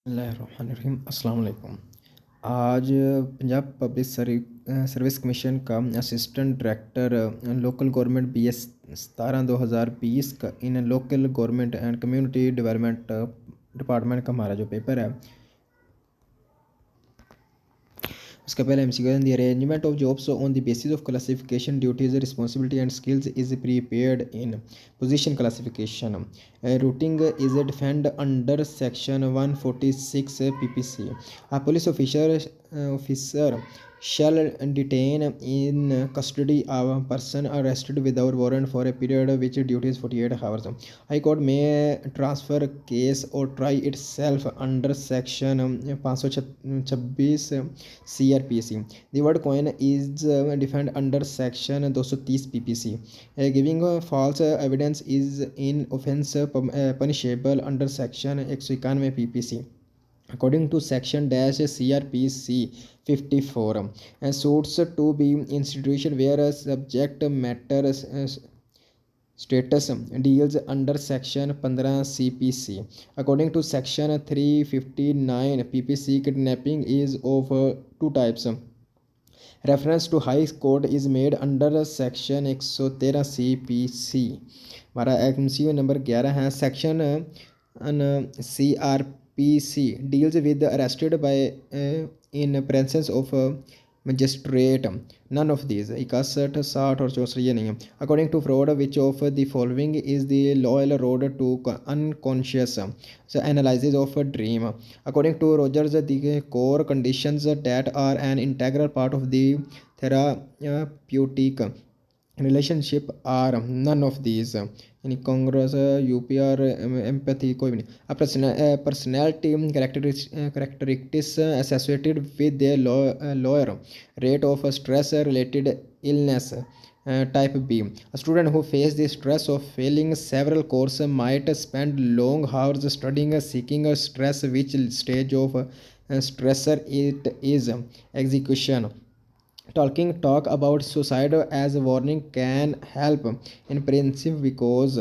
बिस्मिल्लाहिर्रहमानिर्रहीम अस्सलाम वालेकुम। आज पंजाब पब्लिक सर्विस कमीशन का assistant director local government BS 17/2020 का in local government and community development department का हमारा जो पेपर है उसका पहला MCQ है, the arrangement of jobs on the basis of classification duties responsibility and skills is prepared in position classification routing is defined under section 146 PPC. A police officer shall detain in custody a person arrested without warrant for a period which duties 48 hours. High Court may transfer case or try itself under section 526 CRPC. The word coin is defined under section 230 PPC. Giving false evidence is an offence punishable under section 191 PPC. According to section CRPC 54, suits to be institution where a subject matter status deals under section 15 CPC. According to section 359 PPC, kidnapping is of two types. Reference to High Court is made under section 113 CPC. हमारा MCQ number 11 है. Section CRPC deals with arrested by in presence of magistrate. None of these 61, 60 और 64 ये नहीं है. According to fraud, which of the following is the loyal road to unconscious analysis of a dream? According to Rogers, the core conditions that are an integral part of the therapeutic relationship are none of these. यानी Congress UPR empathy कोई भी नहीं. A personality characteristics associated with their lower rate of stress related illness. Type B. A student who faces the stress of failing several courses might spend long hours studying, seeking stress. Which stage of stressor it is? Execution. Talk about suicide as a warning can help in principle because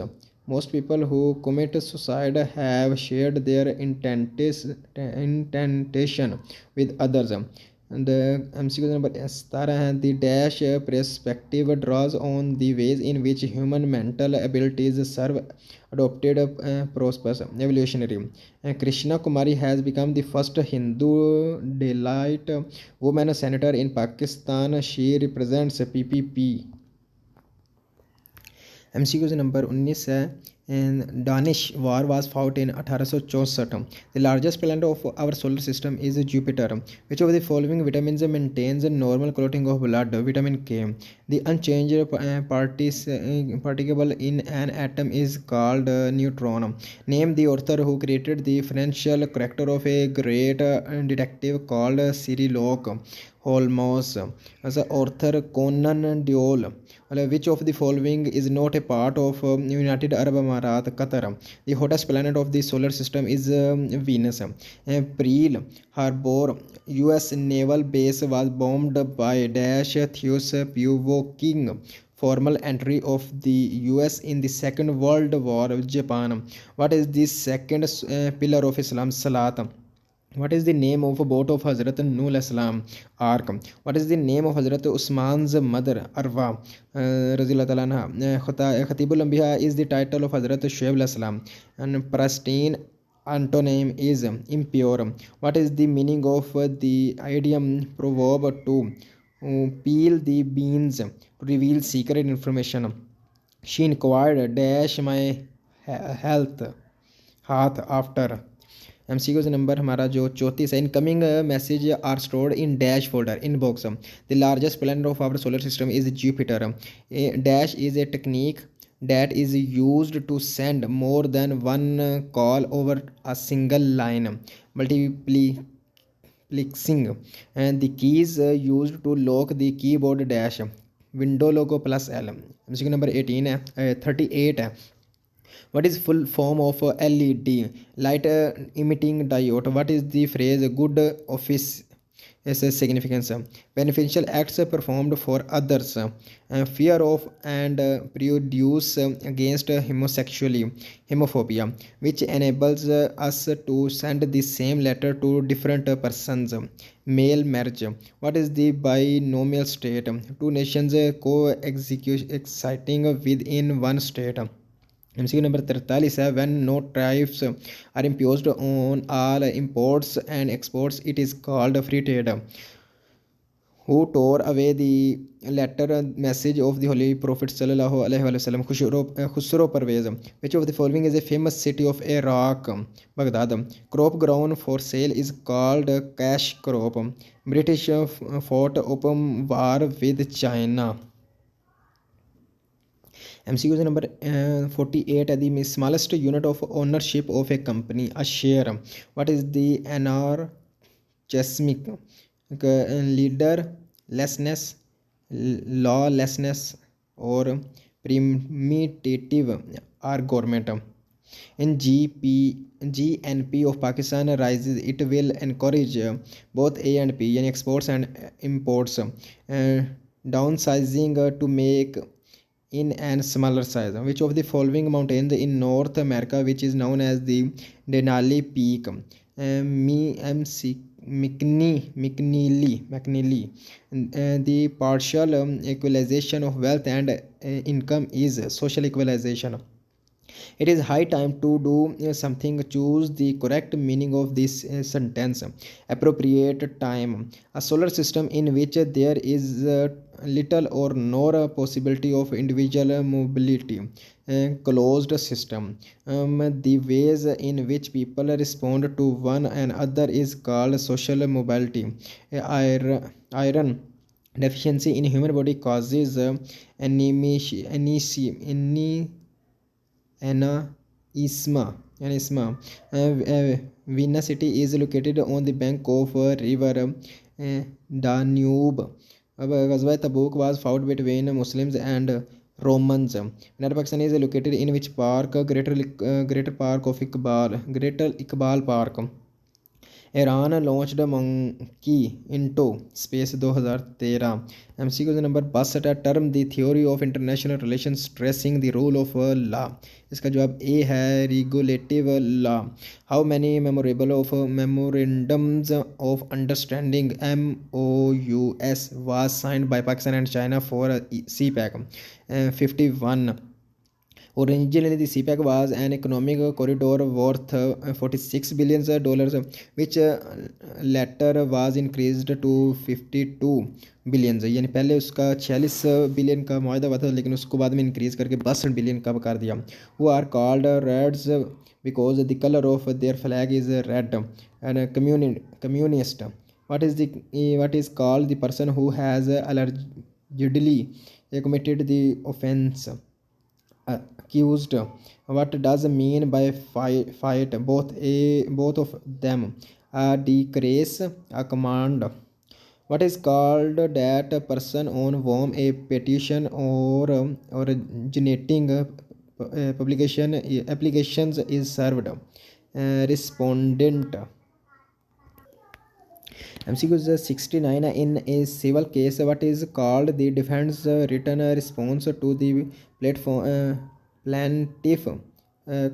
most people who commit suicide have shared their intention with others. And MCQ number 17 है, the dash perspective draws on the ways in which human mental abilities serve adopted prosperous evolutionary. Krishna Kumari has become the first Hindu Dalit woman senator in Pakistan. She represents PPP. MCQ number 19 है, Danish war was fought in 1864. The largest planet of our solar system is Jupiter. Which of the following vitamins maintains normal clotting of blood? Vitamin K. The unchanged particle in an atom is called neutron. Name the author who created the French character of a great detective called Sherlock Holmes. As author Conan Doyle. Which of the following is not a part of United Arab Emirates, Qatar? The hottest planet of the solar system is Venus. Pearl Harbor US naval base was bombed by dash Theus provoking formal entry of the US in the Second World War. Japan. What is the second pillar of Islam? Salat. What is the name of a boat of Hazrat Nuh Islam? Ark. What is the name of Hazrat Usman's mother? Arwa Razillah Ta'ala anha. Khatibul Anbiya is the title of Hazrat Shuaib Islam. And pristine antonym is impure. What is the meaning of the idiom proverb to peel the beans to reveal secret information? She inquired dash my health after. MCQ number हमारा जो 34 है, incoming message are stored in dash folder inbox. The largest planet of our solar system is Jupiter. Dash is a technique that is used to send more than one call over a single line. Multiplexing and the keys used to lock the keyboard dash. Window logo plus L. MCQ number 38 है. What is full form of LED? Light emitting diode. What is the phrase good office its significance. Beneficial acts performed for others, fear of and prejudice against homophobia, which enables us to send the same letter to different persons. Male marriage. What is the binomial state? Two nations coexisting within one state. MCQ number 43 है when no tariffs are imposed on all imports and exports, it is called free trade. Who tore away the letter message of the Holy Prophet sallallahu alaihi wasallam? Khusro Parvez. Which of the following is a famous city of Iraq? Baghdad. Crop grown for sale is called cash crop. British fought open war with China. MCQ number 48 है the smallest unit of ownership of a company, a share. What is the anarchismic? Leaderlessness, lawlessness, or primitive or government. In GNP of Pakistan rises, it will encourage both A and P, yani exports and imports, downsizing to make in and smaller size. Which of the following mountains in North America, which is known as the Denali Peak? McNeely. The partial equalization of wealth and income is social equalization. It is high time to do something. Choose the correct meaning of this sentence. Appropriate time. A solar system in which there is little or no possibility of individual mobility. Closed system. The ways in which people respond to one another is called social mobility. Iron deficiency in human body causes anisma. Vienna city is located on the bank of river Danube. Ghazwa Tabuk was fought between Muslims and Romans. United Pakistan is located in which park? Greater Park of Iqbal. Greater Iqbal Park. Iran launched monkey into space 2013. MCQ number 62 term the theory of international relations stressing the rule of law. इसका जवाब A है regulative law. How many memorandums of understanding MOUs was signed by Pakistan and China for CPEC? 51. Originally, the CPEC was an economic corridor worth $46 billion, which later was increased to 52 billion. यानी पहले उसका 46 billion का मुआहदा हुआ था, लेकिन उसको बाद में इंक्रीज करके 62 बिलियन का कर दिया. Who are called Reds because the color of their flag is red and communist. What is called the person who has allegedly committed the offense? Accused. What does mean by fight? Both of them. A decrease, a command. What is called that person on whom a petition or originating applications is served? Respondent. MCQ 69. In a civil case, what is called the defense written response to the plaintiff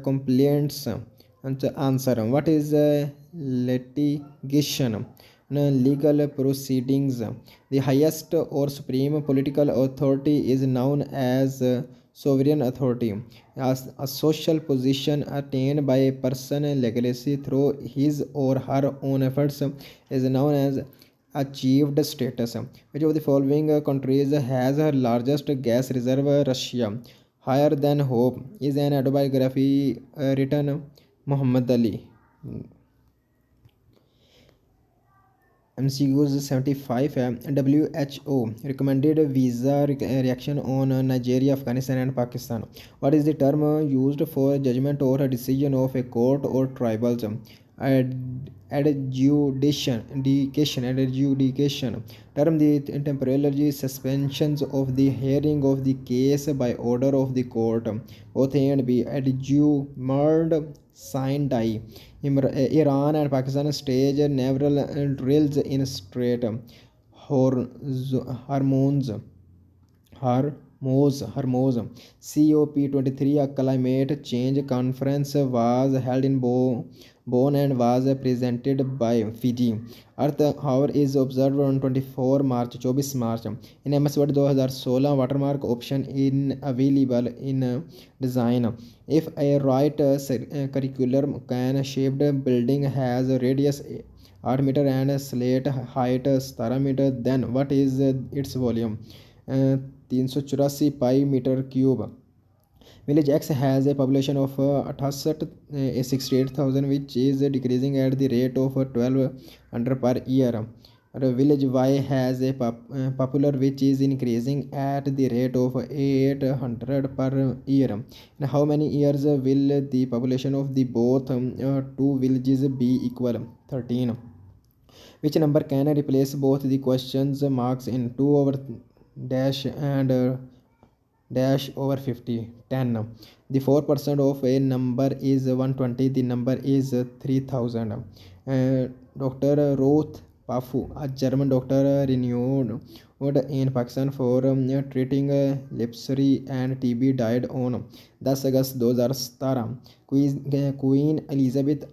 complaints answer? What is litigation? Legal proceedings. The highest or supreme political authority is known as sovereign authority. A social position attained by a person legally through his or her own efforts is known as achieved status. Which of the following countries has her largest gas reserve? Russia. Higher Than Hope is an autobiography written Muhammad Ali. MCQ 75 है WHO recommended visa reaction on Nigeria, Afghanistan and Pakistan. What is the term used for judgment or a decision of a court or tribunals? adjudication term the temporary suspensions of the hearing of the case by order of the court. Both A and B adjourned Sinai. Iran and Pakistan stage naval drills in Strait Hormuz. Hormuz. COP23, a climate change conference, was held in Bonn and was presented by Fiji. Earth Hour is observed on 24 March, 24 March. In MS Word 2016 watermark option in available in design. If a right curricular can shaped building has a radius 8 meter and slate height 17 meter, then what is its volume? 384 pi metre cube. Village X has a population of 68,000 which is decreasing at the rate of 1200 per year. Village Y has a popular which is increasing at the rate of 800 per year. And how many years will the population of the both two villages be equal? 13. Which number can replace both the questions marks in 2 over dash and dash over 50? 10. The 4% of a number is 120, the number is 3000. Dr. Ruth Pafu, a German doctor renowned in Pakistan for treating leprosy and TB, died on 10 August 2017. Queen Elizabeth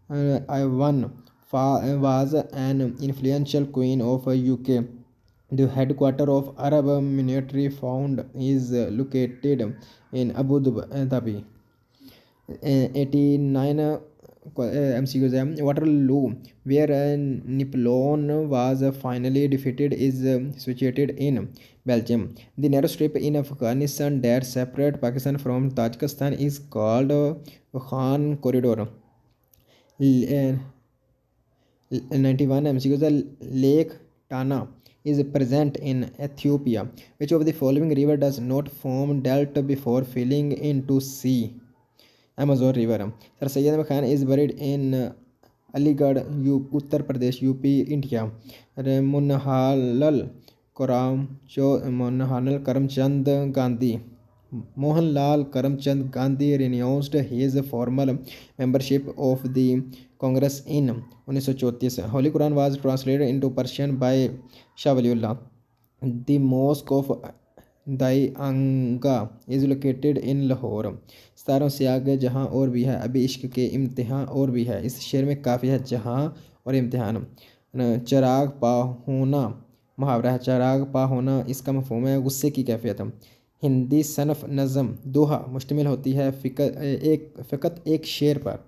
I was an influential queen of UK. The headquarters of Arab Military Fund is located in Abu Dhabi. 89 MCQs. Waterloo, where Napoleon was finally defeated, is situated in Belgium. The narrow strip in Afghanistan that separates Pakistan from Tajikistan is called Khan Corridor. 91 MCQs. Lake Tana is present in Ethiopia. Which of the following river does not form delta before filling into sea? Amazon River. Sir Syed Ahmed Khan is buried in Aligarh, Uttar Pradesh, UP, India. Mohanlal Karamchand Gandhi. Mohanlal Karamchand Gandhi renounced his formal membership of the Congress in 1934. Holy Quran was translated into Persian by Shah Waliullah. The Mosque of Daianga is located in Lahore. 17 से आगे जहाँ और भी है, अभी इश्क के इम्तिहान और भी है. इस शेर में काफ़ी है जहाँ और इम्तिहान. चिराग पा होना मुहावरा है. चिराग पा होना इसका मफहूम है गुस्से की कैफियत. हिंदी सनफ नज़म दोहा मुश्तमिल होती है फ़कत एक शेर पर.